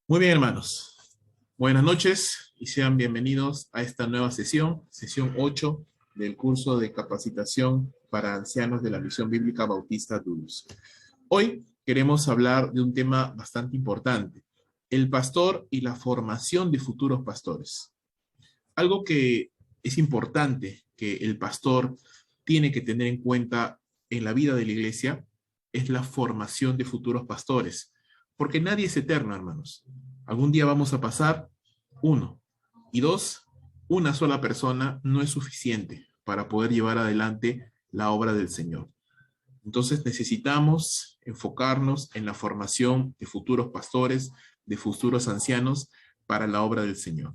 Muy bien, hermanos. Buenas noches y sean bienvenidos a esta nueva sesión 8 del curso de capacitación para ancianos de la Misión Bíblica Bautista Dulce. Hoy queremos hablar de un tema bastante importante, el pastor y la formación de futuros pastores. Algo que es importante que el pastor tiene que tener en cuenta en la vida de la iglesia es la formación de futuros pastores, porque nadie es eterno, hermanos. Algún día vamos a pasar, uno. Y dos, una sola persona no es suficiente para poder llevar adelante la obra del Señor. Entonces necesitamos enfocarnos en la formación de futuros pastores, de futuros ancianos para la obra del Señor.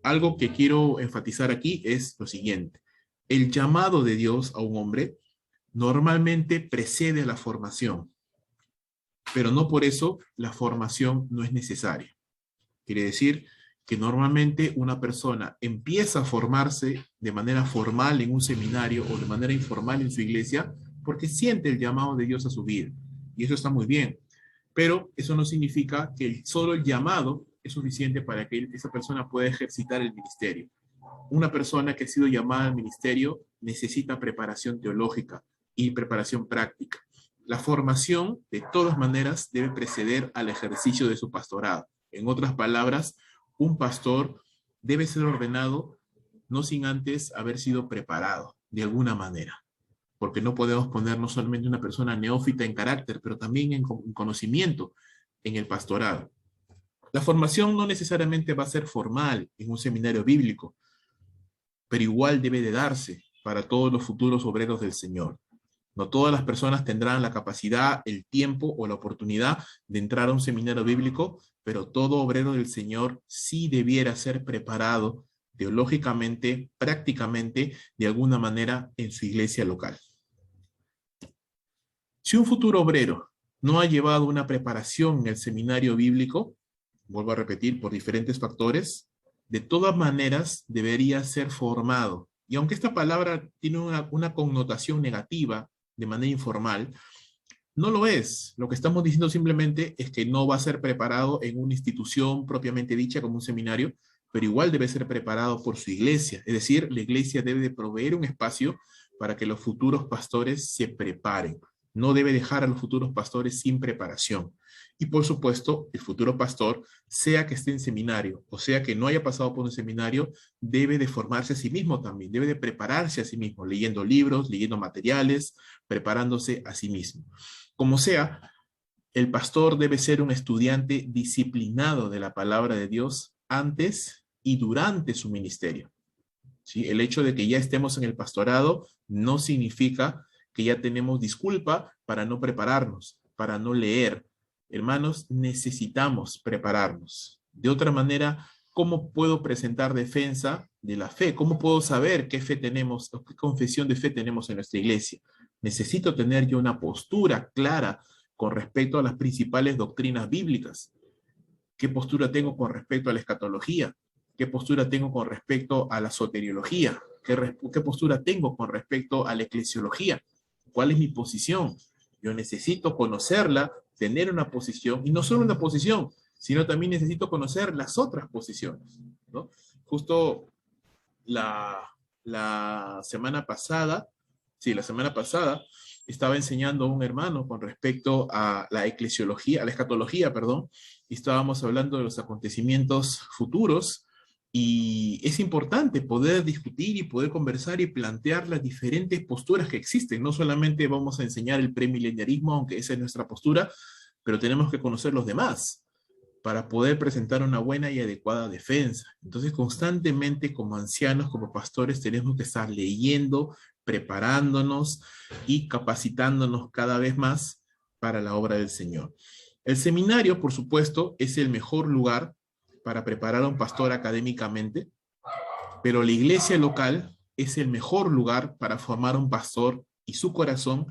Algo que quiero enfatizar aquí es lo siguiente. El llamado de Dios a un hombre normalmente precede a la formación, pero no por eso la formación no es necesaria. Quiere decir que normalmente una persona empieza a formarse de manera formal en un seminario o de manera informal en su iglesia porque siente el llamado de Dios a su vida. Y eso está muy bien. Pero eso no significa que solo el llamado es suficiente para que esa persona pueda ejercitar el ministerio. Una persona que ha sido llamada al ministerio necesita preparación teológica y preparación práctica. La formación, de todas maneras, debe preceder al ejercicio de su pastorado. En otras palabras, un pastor debe ser ordenado no sin antes haber sido preparado de alguna manera, porque no podemos poner no solamente una persona neófita en carácter, pero también en conocimiento en el pastorado. La formación no necesariamente va a ser formal en un seminario bíblico, pero igual debe de darse para todos los futuros obreros del Señor. No todas las personas tendrán la capacidad, el tiempo o la oportunidad de entrar a un seminario bíblico, pero todo obrero del Señor sí debiera ser preparado teológicamente, prácticamente, de alguna manera en su iglesia local. Si un futuro obrero no ha llevado una preparación en el seminario bíblico, vuelvo a repetir, por diferentes factores, de todas maneras debería ser formado. Y aunque esta palabra tiene una connotación negativa de manera informal, no lo es. Lo que estamos diciendo simplemente es que no va a ser preparado en una institución propiamente dicha como un seminario, pero igual debe ser preparado por su iglesia. Es decir, la iglesia debe de proveer un espacio para que los futuros pastores se preparen. No debe dejar a los futuros pastores sin preparación. Y por supuesto, el futuro pastor, sea que esté en seminario o sea que no haya pasado por un seminario, debe de formarse a sí mismo también, debe de prepararse a sí mismo, leyendo libros, leyendo materiales, preparándose a sí mismo. Como sea, el pastor debe ser un estudiante disciplinado de la palabra de Dios antes y durante su ministerio. ¿Sí? El hecho de que ya estemos en el pastorado no significa que ya tenemos disculpa para no prepararnos, para no leer. Hermanos, necesitamos prepararnos. De otra manera, ¿cómo puedo presentar defensa de la fe? ¿Cómo puedo saber qué fe tenemos, qué confesión de fe tenemos en nuestra iglesia? Necesito tener yo una postura clara con respecto a las principales doctrinas bíblicas. ¿Qué postura tengo con respecto a la escatología? ¿Qué postura tengo con respecto a la soteriología? ¿Qué postura tengo con respecto a la eclesiología? ¿Cuál es mi posición? Yo necesito conocerla, tener una posición, y no solo una posición, sino también necesito conocer las otras posiciones, ¿no? Justo la, la semana pasada, sí, la semana pasada, estaba enseñando a un hermano con respecto a la eclesiología, a la escatología, perdón, y estábamos hablando de los acontecimientos futuros, y es importante poder discutir y poder conversar y plantear las diferentes posturas que existen. No solamente vamos a enseñar el premileniarismo, aunque esa es nuestra postura, pero tenemos que conocer los demás para poder presentar una buena y adecuada defensa. Entonces, constantemente como ancianos, como pastores, tenemos que estar leyendo, preparándonos y capacitándonos cada vez más para la obra del Señor. El seminario, por supuesto, es el mejor lugar para preparar a un pastor académicamente, pero la iglesia local es el mejor lugar para formar a un pastor y su corazón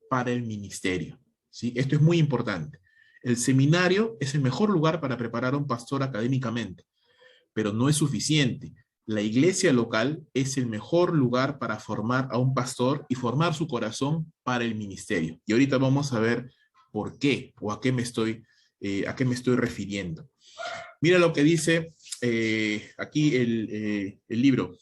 para el ministerio. ¿Sí? Esto es muy importante. El seminario es el mejor lugar para preparar a un pastor académicamente, pero no es suficiente. La iglesia local es el mejor lugar para formar a un pastor y formar su corazón para el ministerio. Y ahorita vamos a ver por qué o a qué me estoy refiriendo. Mira lo que dice aquí el libro.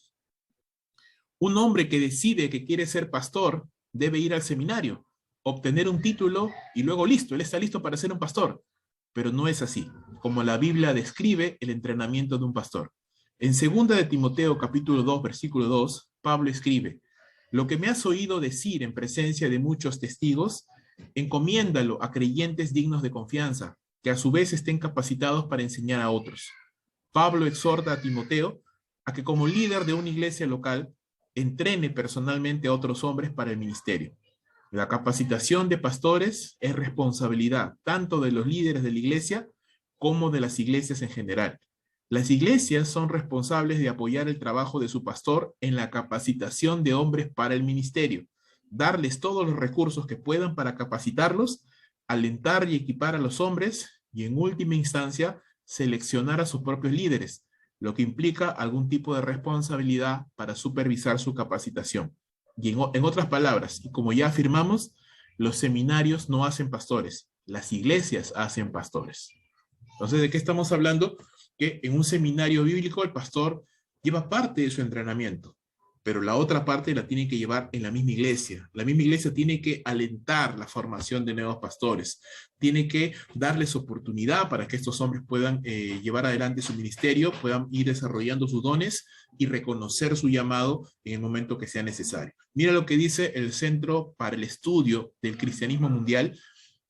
Un hombre que decide que quiere ser pastor debe ir al seminario, obtener un título y luego listo, él está listo para ser un pastor. Pero no es así, como la Biblia describe el entrenamiento de un pastor. En 2 de Timoteo capítulo 2, versículo 2, Pablo escribe: lo que me has oído decir en presencia de muchos testigos, encomiéndalo a creyentes dignos de confianza, que a su vez estén capacitados para enseñar a otros. Pablo exhorta a Timoteo a que como líder de una iglesia local entrene personalmente a otros hombres para el ministerio. La capacitación de pastores es responsabilidad tanto de los líderes de la iglesia como de las iglesias en general. Las iglesias son responsables de apoyar el trabajo de su pastor en la capacitación de hombres para el ministerio, darles todos los recursos que puedan para capacitarlos, alentar y equipar a los hombres y, en última instancia, seleccionar a sus propios líderes, lo que implica algún tipo de responsabilidad para supervisar su capacitación. Y en otras palabras, y como ya afirmamos, los seminarios no hacen pastores, las iglesias hacen pastores. Entonces, ¿de qué estamos hablando? Que en un seminario bíblico el pastor lleva parte de su entrenamiento, pero la otra parte la tiene que llevar en la misma iglesia. La misma iglesia tiene que alentar la formación de nuevos pastores, tiene que darles oportunidad para que estos hombres puedan llevar adelante su ministerio, puedan ir desarrollando sus dones y reconocer su llamado en el momento que sea necesario. Mira lo que dice el Centro para el Estudio del Cristianismo Mundial.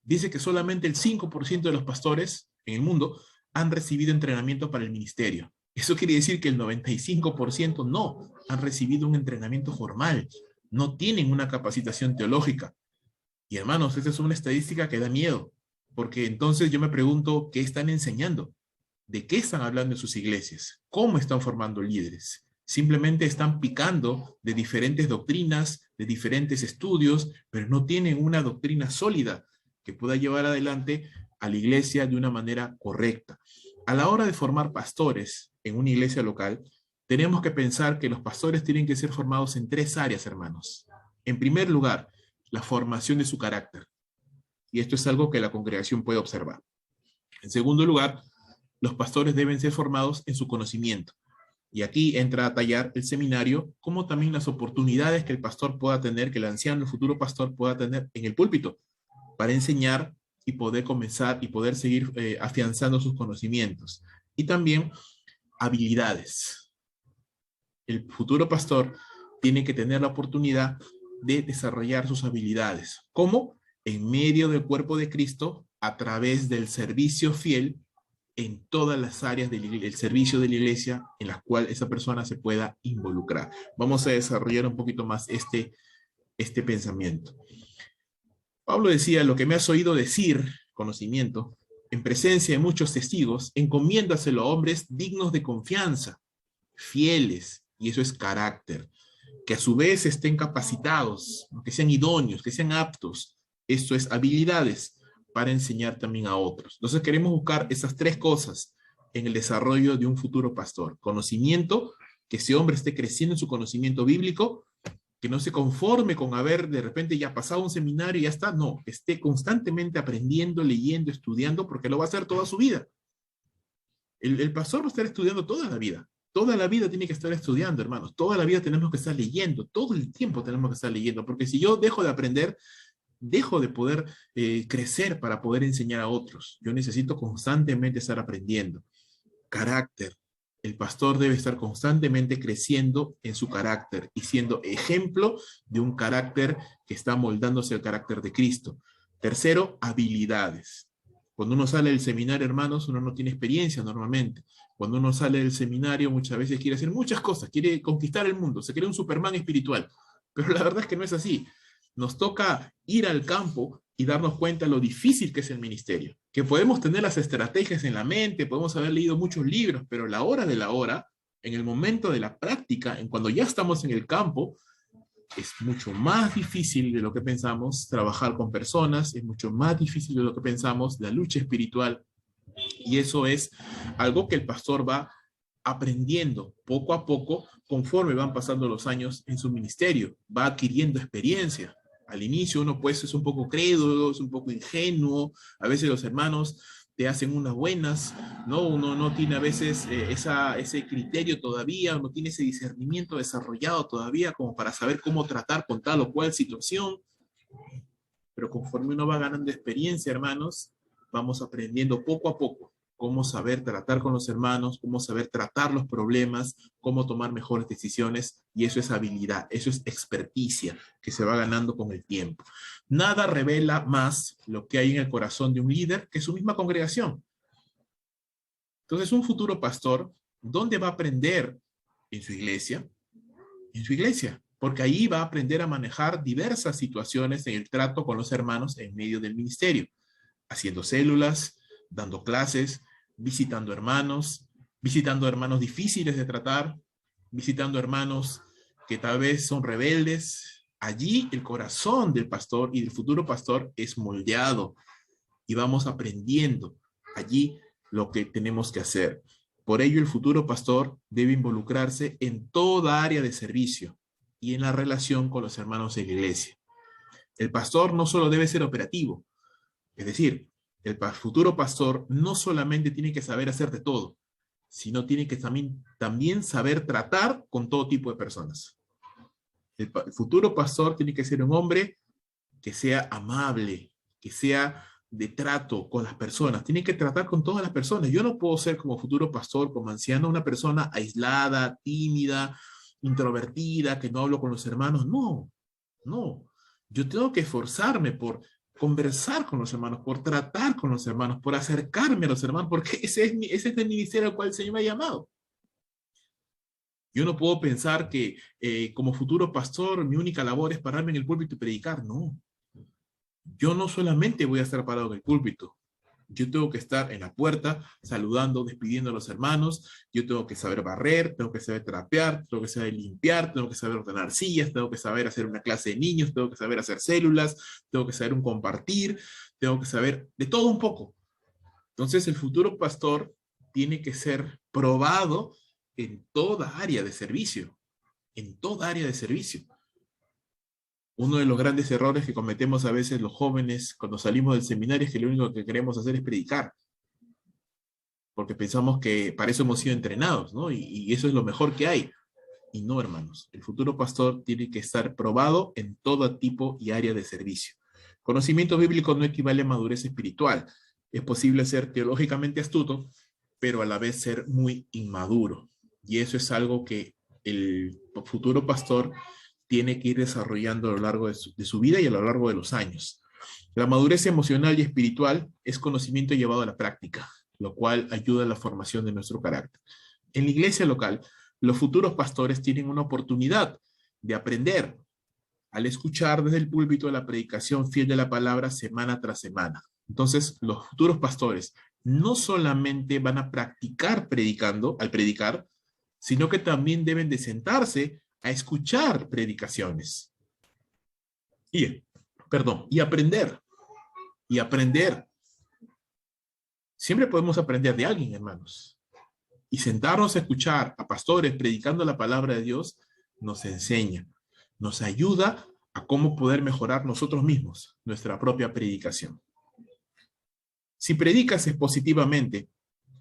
Dice que solamente el 5% de los pastores en el mundo han recibido entrenamiento para el ministerio. Eso quiere decir que el 95% no han recibido un entrenamiento formal, no tienen una capacitación teológica. Y hermanos, esta es una estadística que da miedo, porque entonces yo me pregunto, ¿qué están enseñando? ¿De qué están hablando en sus iglesias? ¿Cómo están formando líderes? Simplemente están picando de diferentes doctrinas, de diferentes estudios, pero no tienen una doctrina sólida que pueda llevar adelante a la iglesia de una manera correcta. A la hora de formar pastores en una iglesia local, tenemos que pensar que los pastores tienen que ser formados en 3 áreas, hermanos. En primer lugar, la formación de su carácter. Y esto es algo que la congregación puede observar. En segundo lugar, los pastores deben ser formados en su conocimiento. Y aquí entra a tallar el seminario, como también las oportunidades que el pastor pueda tener, que el anciano, el futuro pastor pueda tener en el púlpito, para enseñar y poder comenzar y poder seguir afianzando sus conocimientos. Y también habilidades. El futuro pastor tiene que tener la oportunidad de desarrollar sus habilidades. ¿Cómo? En medio del cuerpo de Cristo, a través del servicio fiel en todas las áreas del servicio de la iglesia en las cuales esa persona se pueda involucrar. Vamos a desarrollar un poquito más este pensamiento. Pablo decía: lo que me has oído decir, conocimiento, en presencia de muchos testigos, encomiéndaselo a hombres dignos de confianza, fieles, y eso es carácter, que a su vez estén capacitados, que sean idóneos, que sean aptos, esto es habilidades, para enseñar también a otros. Entonces queremos buscar esas 3 cosas en el desarrollo de un futuro pastor: conocimiento, que ese hombre esté creciendo en su conocimiento bíblico, que no se conforme con haber de repente ya pasado un seminario y ya está, no, esté constantemente aprendiendo, leyendo, estudiando, porque lo va a hacer toda su vida. El pastor va a estar estudiando toda la vida tiene que estar estudiando, hermanos, toda la vida tenemos que estar leyendo, todo el tiempo tenemos que estar leyendo, porque si yo dejo de aprender, dejo de poder crecer para poder enseñar a otros. Yo necesito constantemente estar aprendiendo. Carácter. El pastor debe estar constantemente creciendo en su carácter y siendo ejemplo de un carácter que está moldándose al carácter de Cristo. Tercero, habilidades. Cuando uno sale del seminario, hermanos, uno no tiene experiencia normalmente. Cuando uno sale del seminario, muchas veces quiere hacer muchas cosas, quiere conquistar el mundo, se cree un Superman espiritual. Pero la verdad es que no es así. Nos toca ir al campo y darnos cuenta de lo difícil que es el ministerio. Que podemos tener las estrategias en la mente, podemos haber leído muchos libros, pero a la hora de la hora, en el momento de la práctica, en cuando ya estamos en el campo, es mucho más difícil de lo que pensamos trabajar con personas, es mucho más difícil de lo que pensamos la lucha espiritual. Y eso es algo que el pastor va aprendiendo poco a poco conforme van pasando los años en su ministerio, va adquiriendo experiencia. Al inicio uno pues es un poco crédulo, es un poco ingenuo, a veces los hermanos te hacen unas buenas, ¿no? Uno no tiene a veces ese criterio todavía, no tiene ese discernimiento desarrollado todavía como para saber cómo tratar con tal o cual situación, pero conforme uno va ganando experiencia, hermanos, vamos aprendiendo poco a poco cómo saber tratar con los hermanos, cómo saber tratar los problemas, cómo tomar mejores decisiones, y eso es habilidad, eso es experticia que se va ganando con el tiempo. Nada revela más lo que hay en el corazón de un líder que su misma congregación. Entonces, un futuro pastor, ¿dónde va a aprender? En su iglesia. En su iglesia, porque ahí va a aprender a manejar diversas situaciones en el trato con los hermanos en medio del ministerio, haciendo células, dando clases, visitando hermanos difíciles de tratar, visitando hermanos que tal vez son rebeldes. Allí el corazón del pastor y del futuro pastor es moldeado y vamos aprendiendo allí lo que tenemos que hacer. Por ello, el futuro pastor debe involucrarse en toda área de servicio y en la relación con los hermanos de la iglesia. El pastor no solo debe ser operativo, es decir, el futuro pastor no solamente tiene que saber hacer de todo, sino tiene que también saber tratar con todo tipo de personas. El futuro pastor tiene que ser un hombre que sea amable, que sea de trato con las personas. Tiene que tratar con todas las personas. Yo no puedo ser como futuro pastor, como anciano, una persona aislada, tímida, introvertida, que no hablo con los hermanos. No, no. Yo tengo que esforzarme por conversar con los hermanos, por tratar con los hermanos, por acercarme a los hermanos, porque ese es el ministerio al cual el Señor me ha llamado. Yo no puedo pensar que como futuro pastor mi única labor es pararme en el púlpito y predicar. No, yo no solamente voy a estar parado en el púlpito, yo tengo que estar en la puerta, saludando, despidiendo a los hermanos, yo tengo que saber barrer, tengo que saber trapear, tengo que saber limpiar, tengo que saber ordenar sillas, tengo que saber hacer una clase de niños, tengo que saber hacer células, tengo que saber un compartir, tengo que saber de todo un poco. Entonces el futuro pastor tiene que ser probado en toda área de servicio, en toda área de servicio. Uno de los grandes errores que cometemos a veces los jóvenes cuando salimos del seminario es que lo único que queremos hacer es predicar, porque pensamos que para eso hemos sido entrenados, ¿no? Y eso es lo mejor que hay. Y no, hermanos, el futuro pastor tiene que estar probado en todo tipo y área de servicio. Conocimiento bíblico no equivale a madurez espiritual. Es posible ser teológicamente astuto, pero a la vez ser muy inmaduro. Y eso es algo que el futuro pastor tiene que ir desarrollando a lo largo de su vida y a lo largo de los años. La madurez emocional y espiritual es conocimiento llevado a la práctica, lo cual ayuda a la formación de nuestro carácter. En la iglesia local, los futuros pastores tienen una oportunidad de aprender al escuchar desde el púlpito la predicación fiel de la palabra semana tras semana. Entonces, los futuros pastores no solamente van a practicar predicando, al predicar, sino que también deben de sentarse a escuchar predicaciones. Y aprender. Y aprender. Siempre podemos aprender de alguien, hermanos. Y sentarnos a escuchar a pastores predicando la palabra de Dios nos enseña, nos ayuda a cómo poder mejorar nosotros mismos nuestra propia predicación. Si predicas expositivamente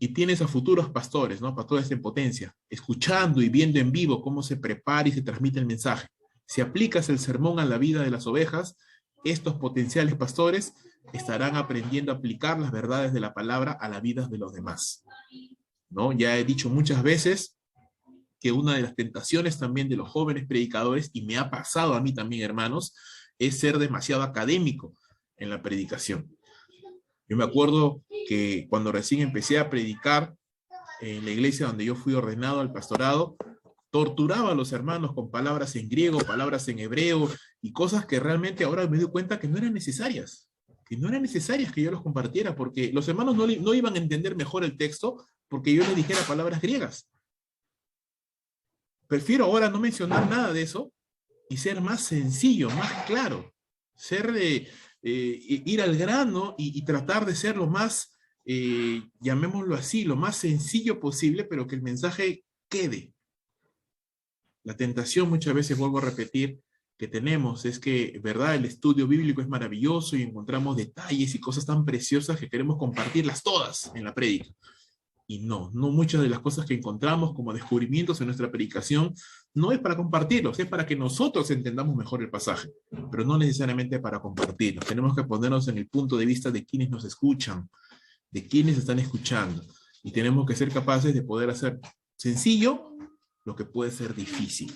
y tienes a futuros pastores, ¿no? Pastores en potencia, escuchando y viendo en vivo cómo se prepara y se transmite el mensaje, si aplicas el sermón a la vida de las ovejas, estos potenciales pastores estarán aprendiendo a aplicar las verdades de la palabra a la vida de los demás, ¿no? Ya he dicho muchas veces que una de las tentaciones también de los jóvenes predicadores, y me ha pasado a mí también, hermanos, es ser demasiado académico en la predicación. Yo me acuerdo que cuando recién empecé a predicar en la iglesia donde yo fui ordenado al pastorado, torturaba a los hermanos con palabras en griego, palabras en hebreo y cosas que realmente ahora me doy cuenta que no eran necesarias, que yo los compartiera, porque los hermanos no iban a entender mejor el texto porque yo les dijera palabras griegas. Prefiero ahora no mencionar nada de eso y ser más sencillo, más claro, ir al grano y tratar de ser lo más, llamémoslo así, lo más sencillo posible, pero que el mensaje quede. La tentación, muchas veces vuelvo a repetir, que tenemos es que, ¿verdad? El estudio bíblico es maravilloso y encontramos detalles y cosas tan preciosas que queremos compartirlas todas en la prédica. Y no muchas de las cosas que encontramos como descubrimientos en nuestra predicación no es para compartirlos, es para que nosotros entendamos mejor el pasaje, pero no necesariamente para compartirlos. Tenemos que ponernos en el punto de vista de quienes nos escuchan, de quienes están escuchando, y tenemos que ser capaces de poder hacer sencillo lo que puede ser difícil.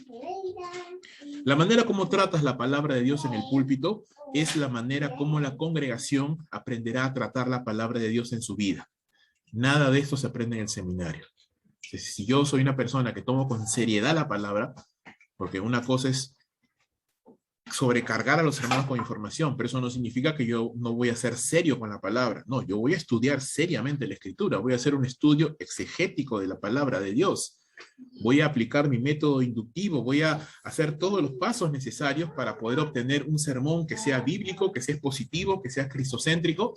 La manera como tratas la palabra de Dios en el púlpito es la manera como la congregación aprenderá a tratar la palabra de Dios en su vida. Nada de esto se aprende en el seminario. Si yo soy una persona que tomo con seriedad la palabra, porque una cosa es sobrecargar a los hermanos con información, pero eso no significa que yo no voy a ser serio con la palabra. No, yo voy a estudiar seriamente la Escritura, voy a hacer un estudio exegético de la palabra de Dios. Voy a aplicar mi método inductivo, voy a hacer todos los pasos necesarios para poder obtener un sermón que sea bíblico, que sea expositivo, que sea cristocéntrico,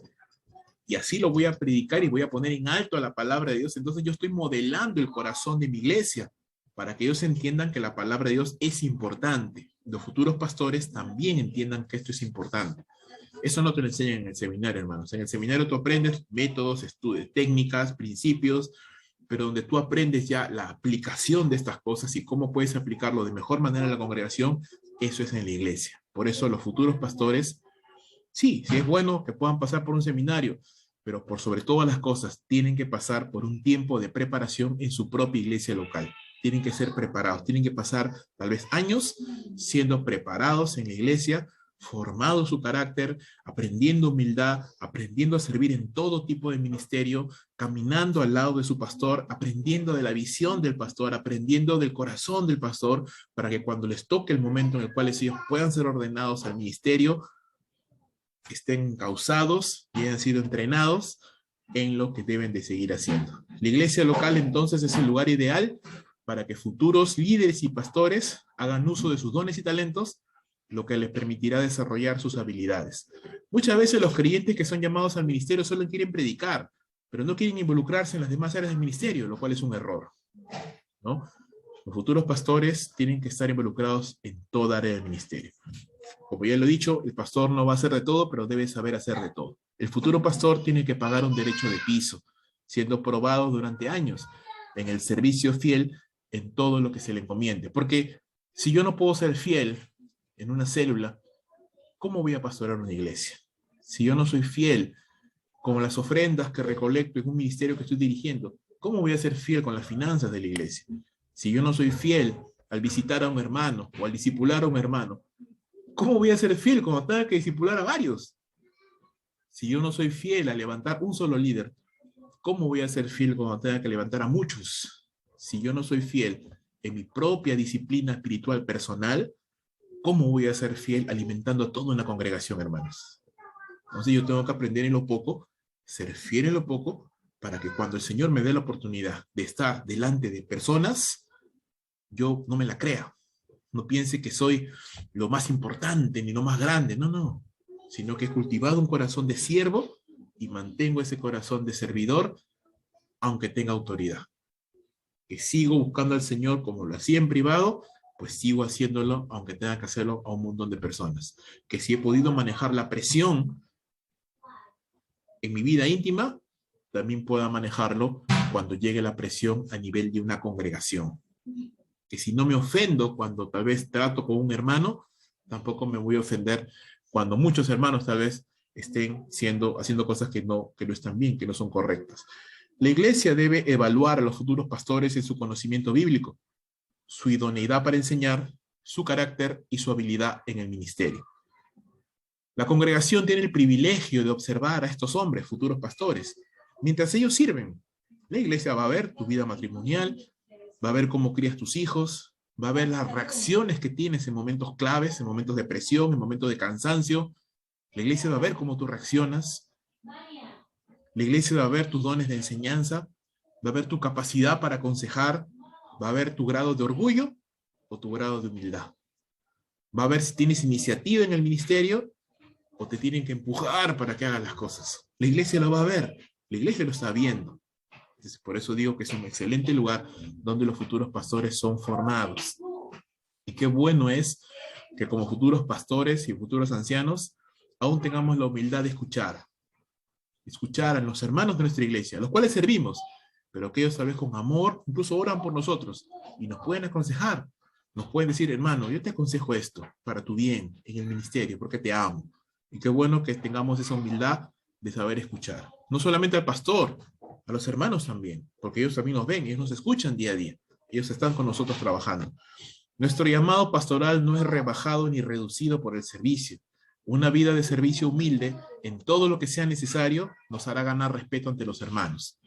y así lo voy a predicar y voy a poner en alto a la palabra de Dios. Entonces yo estoy modelando el corazón de mi iglesia para que ellos entiendan que la palabra de Dios es importante. Los futuros pastores también entiendan que esto es importante. Eso no te lo enseñan en el seminario, hermanos. En el seminario tú aprendes métodos, estudios, técnicas, principios, pero donde tú aprendes ya la aplicación de estas cosas y cómo puedes aplicarlo de mejor manera en la congregación, eso es en la iglesia. Por eso los futuros pastores, sí es bueno que puedan pasar por un seminario, pero por sobre todas las cosas tienen que pasar por un tiempo de preparación en su propia iglesia local. Tienen que ser preparados, tienen que pasar tal vez años siendo preparados en la iglesia, formado su carácter, aprendiendo humildad, aprendiendo a servir en todo tipo de ministerio, caminando al lado de su pastor, aprendiendo de la visión del pastor, aprendiendo del corazón del pastor, para que cuando les toque el momento en el cual ellos puedan ser ordenados al ministerio, estén causados y hayan sido entrenados en lo que deben de seguir haciendo. La iglesia local entonces es el lugar ideal para que futuros líderes y pastores hagan uso de sus dones y talentos, lo que les permitirá desarrollar sus habilidades. Muchas veces los creyentes que son llamados al ministerio solo quieren predicar, pero no quieren involucrarse en las demás áreas del ministerio, lo cual es un error, ¿no? Los futuros pastores tienen que estar involucrados en toda área del ministerio. Como ya lo he dicho, el pastor no va a hacer de todo, pero debe saber hacer de todo. El futuro pastor tiene que pagar un derecho de piso, siendo probado durante años en el servicio fiel en todo lo que se le encomiende. Porque si yo no puedo ser fiel en una célula, ¿cómo voy a pastorar una iglesia? Si yo no soy fiel con las ofrendas que recolecto en un ministerio que estoy dirigiendo, ¿cómo voy a ser fiel con las finanzas de la iglesia? Si yo no soy fiel al visitar a un hermano o al discipular a un hermano, ¿cómo voy a ser fiel cuando tenga que discipular a varios? Si yo no soy fiel a levantar un solo líder, ¿cómo voy a ser fiel cuando tenga que levantar a muchos? Si yo no soy fiel en mi propia disciplina espiritual personal, ¿cómo voy a ser fiel alimentando a toda una congregación, hermanos? Entonces yo tengo que aprender en lo poco, ser fiel en lo poco, para que cuando el Señor me dé la oportunidad de estar delante de personas, yo no me la crea. No piense que soy lo más importante ni lo más grande, no. Sino que he cultivado un corazón de siervo y mantengo ese corazón de servidor, aunque tenga autoridad. Que sigo buscando al Señor como lo hacía en privado, pues sigo haciéndolo, aunque tenga que hacerlo a un montón de personas. Que si he podido manejar la presión en mi vida íntima, también pueda manejarlo cuando llegue la presión a nivel de una congregación. Que si no me ofendo cuando tal vez trato con un hermano, tampoco me voy a ofender cuando muchos hermanos tal vez estén haciendo cosas que no están bien, que no son correctas. La iglesia debe evaluar a los futuros pastores en su conocimiento bíblico, su idoneidad para enseñar, su carácter y su habilidad en el ministerio. La congregación tiene el privilegio de observar a estos hombres, futuros pastores, mientras ellos sirven. La iglesia va a ver tu vida matrimonial, va a ver cómo crías tus hijos, va a ver las reacciones que tienes en momentos claves, en momentos de presión, en momentos de cansancio. La iglesia va a ver cómo tú reaccionas. La iglesia va a ver tus dones de enseñanza, va a ver tu capacidad para aconsejar, va a ver tu grado de orgullo o tu grado de humildad. Va a ver si tienes iniciativa en el ministerio o te tienen que empujar para que hagas las cosas. La iglesia lo va a ver, la iglesia lo está viendo. Entonces, por eso digo que es un excelente lugar donde los futuros pastores son formados. Y qué bueno es que como futuros pastores y futuros ancianos, aún tengamos la humildad de escuchar a los hermanos de nuestra iglesia, a los cuales servimos, pero que ellos tal vez con amor, incluso oran por nosotros, y nos pueden aconsejar, nos pueden decir, hermano, yo te aconsejo esto, para tu bien, en el ministerio, porque te amo. Y qué bueno que tengamos esa humildad de saber escuchar. No solamente al pastor, a los hermanos también, porque ellos también nos ven, ellos nos escuchan día a día, ellos están con nosotros trabajando. Nuestro llamado pastoral no es rebajado ni reducido por el servicio. Una vida de servicio humilde en todo lo que sea necesario nos hará ganar respeto ante los hermanos.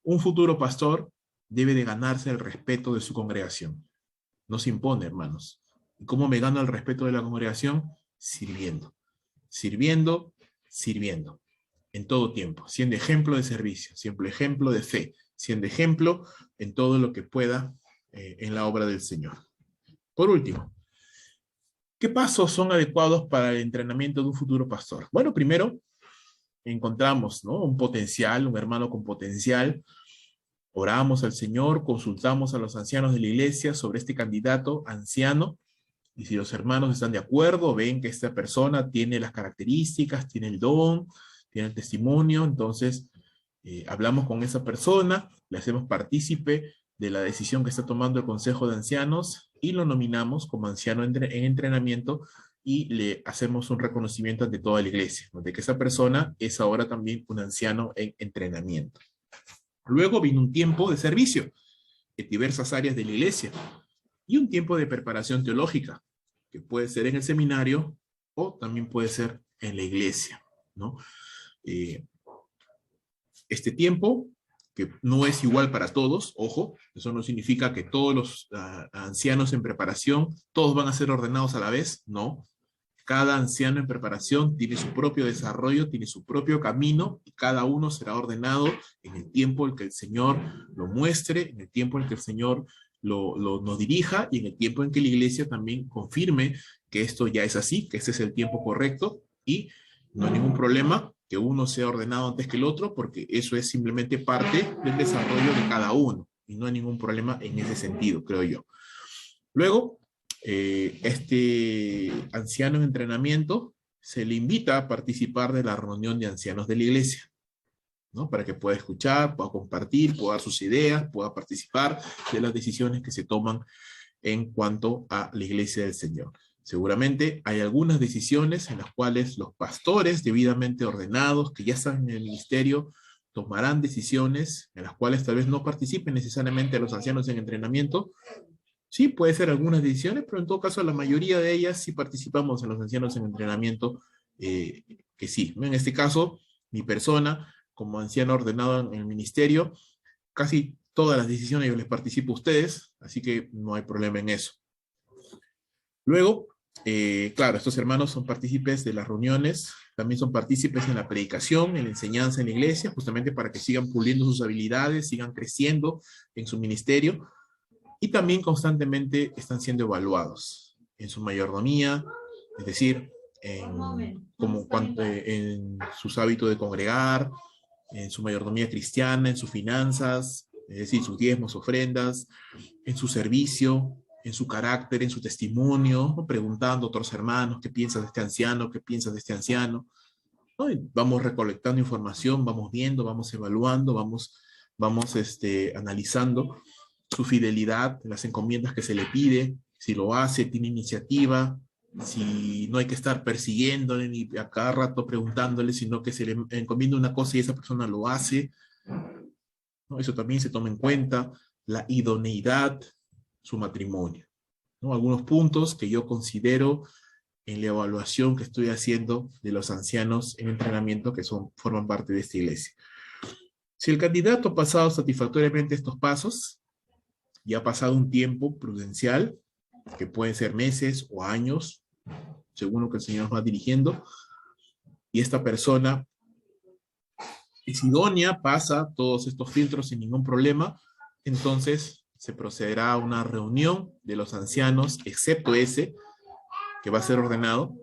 Un futuro pastor debe de ganarse el respeto de su congregación. No se impone, hermanos. ¿Y cómo me gano el respeto de la congregación? Sirviendo. Sirviendo, sirviendo. En todo tiempo. Siendo ejemplo de servicio, siendo ejemplo de fe, siendo ejemplo en todo lo que pueda en la obra del Señor. Por último, ¿qué pasos son adecuados para el entrenamiento de un futuro pastor? Bueno, primero encontramos, ¿no?, un potencial, un hermano con potencial. Oramos al Señor, consultamos a los ancianos de la iglesia sobre este candidato anciano, y si los hermanos están de acuerdo, ven que esta persona tiene las características, tiene el don, tiene el testimonio, entonces hablamos con esa persona, le hacemos partícipe de la decisión que está tomando el Consejo de Ancianos y lo nominamos como anciano en entrenamiento y le hacemos un reconocimiento ante toda la iglesia, ¿no?, de que esa persona es ahora también un anciano en entrenamiento. Luego vino un tiempo de servicio en diversas áreas de la iglesia y un tiempo de preparación teológica, que puede ser en el seminario o también puede ser en la iglesia, ¿no? Este tiempo, que no es igual para todos, ojo, eso no significa que todos los ancianos en preparación, todos van a ser ordenados a la vez, no. Cada anciano en preparación tiene su propio desarrollo, tiene su propio camino, y cada uno será ordenado en el tiempo en que el Señor lo muestre, en el tiempo en que el Señor nos dirija, y en el tiempo en que la iglesia también confirme que esto ya es así, que este es el tiempo correcto, y no hay ningún problema que uno sea ordenado antes que el otro, porque eso es simplemente parte del desarrollo de cada uno, y no hay ningún problema en ese sentido, creo yo. Luego, este anciano en entrenamiento se le invita a participar de la reunión de ancianos de la iglesia, ¿no?, para que pueda escuchar, pueda compartir, pueda dar sus ideas, pueda participar de las decisiones que se toman en cuanto a la iglesia del Señor. Seguramente hay algunas decisiones en las cuales los pastores debidamente ordenados, que ya están en el ministerio, tomarán decisiones en las cuales tal vez no participen necesariamente los ancianos en entrenamiento. Sí, puede ser algunas decisiones, pero en todo caso la mayoría de ellas sí participamos en los ancianos en entrenamiento, que sí. En este caso, mi persona, como anciano ordenado en el ministerio, casi todas las decisiones yo les participo a ustedes, así que no hay problema en eso. Luego, claro, estos hermanos son partícipes de las reuniones, también son partícipes en la predicación, en la enseñanza en la iglesia, justamente para que sigan puliendo sus habilidades, sigan creciendo en su ministerio, y también constantemente están siendo evaluados en su mayordomía, es decir, en sus hábitos de congregar, en su mayordomía cristiana, en sus finanzas, es decir, sus diezmos, ofrendas, en su servicio, en su carácter, en su testimonio, ¿no?, preguntando a otros hermanos qué piensas de este anciano, qué piensas de este anciano, ¿no? Y vamos recolectando información, vamos viendo, vamos evaluando, vamos analizando su fidelidad, las encomiendas que se le pide, si lo hace, tiene iniciativa, si no hay que estar persiguiéndole ni a cada rato preguntándole, sino que se le encomienda una cosa y esa persona lo hace, ¿no? Eso también se toma en cuenta, la idoneidad, su matrimonio, ¿no? Algunos puntos que yo considero en la evaluación que estoy haciendo de los ancianos en entrenamiento que forman parte de esta iglesia. Si el candidato ha pasado satisfactoriamente estos pasos, y ha pasado un tiempo prudencial, que pueden ser meses o años, según lo que el Señor nos va dirigiendo, y esta persona es idónea, pasa todos estos filtros sin ningún problema, entonces se procederá a una reunión de los ancianos, excepto ese, que va a ser ordenado,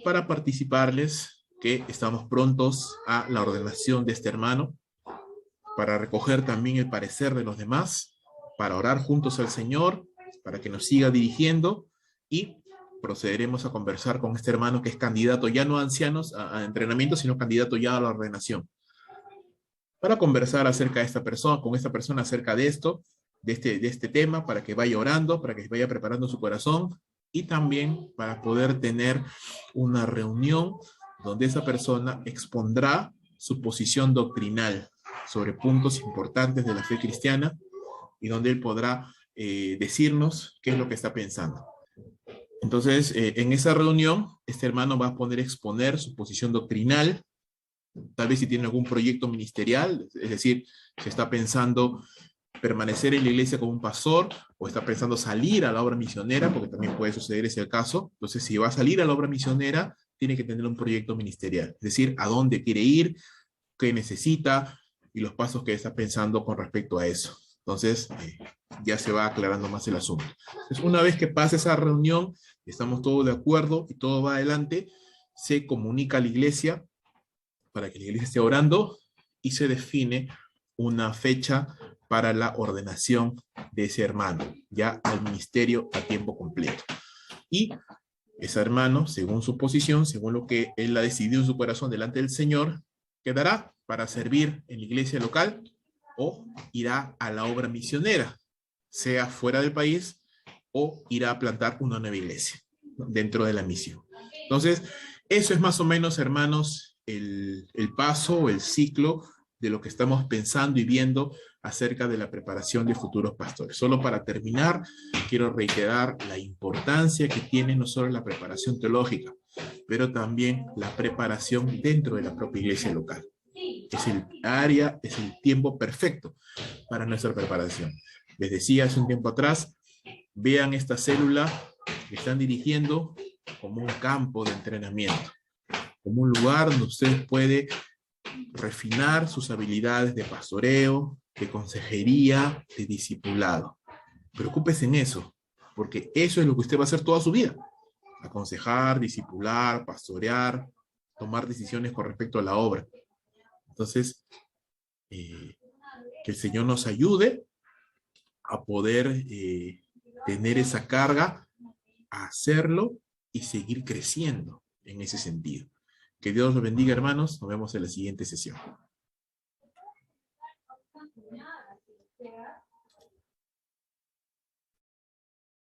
para participarles que estamos prontos a la ordenación de este hermano, para recoger también el parecer de los demás, para orar juntos al Señor, para que nos siga dirigiendo y procederemos a conversar con este hermano que es candidato ya no a ancianos, a entrenamiento, sino candidato ya a la ordenación, para conversar acerca de esta persona, con esta persona acerca de esto, de este tema, para que vaya orando, para que vaya preparando su corazón, y también para poder tener una reunión donde esa persona expondrá su posición doctrinal sobre puntos importantes de la fe cristiana, y donde él podrá decirnos qué es lo que está pensando. Entonces, en esa reunión, este hermano va a poder exponer su posición doctrinal, tal vez si tiene algún proyecto ministerial, es decir, si está pensando permanecer en la iglesia como un pastor, o está pensando salir a la obra misionera, porque también puede suceder ese caso. Entonces, si va a salir a la obra misionera, tiene que tener un proyecto ministerial, es decir, a dónde quiere ir, qué necesita, y los pasos que está pensando con respecto a eso. Entonces, ya se va aclarando más el asunto. Entonces, una vez que pase esa reunión, estamos todos de acuerdo y todo va adelante, se comunica a la iglesia para que la iglesia esté orando, y se define una fecha para la ordenación de ese hermano, ya al ministerio a tiempo completo. Y ese hermano, según su posición, según lo que él ha decidido en su corazón delante del Señor, quedará para servir en la iglesia local o irá a la obra misionera, sea fuera del país, o irá a plantar una nueva iglesia dentro de la misión. Entonces, eso es más o menos, hermanos, el paso, el ciclo de lo que estamos pensando y viendo acerca de la preparación de futuros pastores. Solo para terminar, quiero reiterar la importancia que tiene no solo la preparación teológica, pero también la preparación dentro de la propia iglesia local. Es el área, es el tiempo perfecto para nuestra preparación. Les decía hace un tiempo atrás, vean esta célula que están dirigiendo como un campo de entrenamiento, como un lugar donde usted puede refinar sus habilidades de pastoreo, de consejería, de discipulado. Preocúpese en eso, porque eso es lo que usted va a hacer toda su vida. Aconsejar, discipular, pastorear, tomar decisiones con respecto a la obra. Entonces, que el Señor nos ayude a poder tener esa carga, a hacerlo y seguir creciendo en ese sentido. Que Dios los bendiga, hermanos. Nos vemos en la siguiente sesión.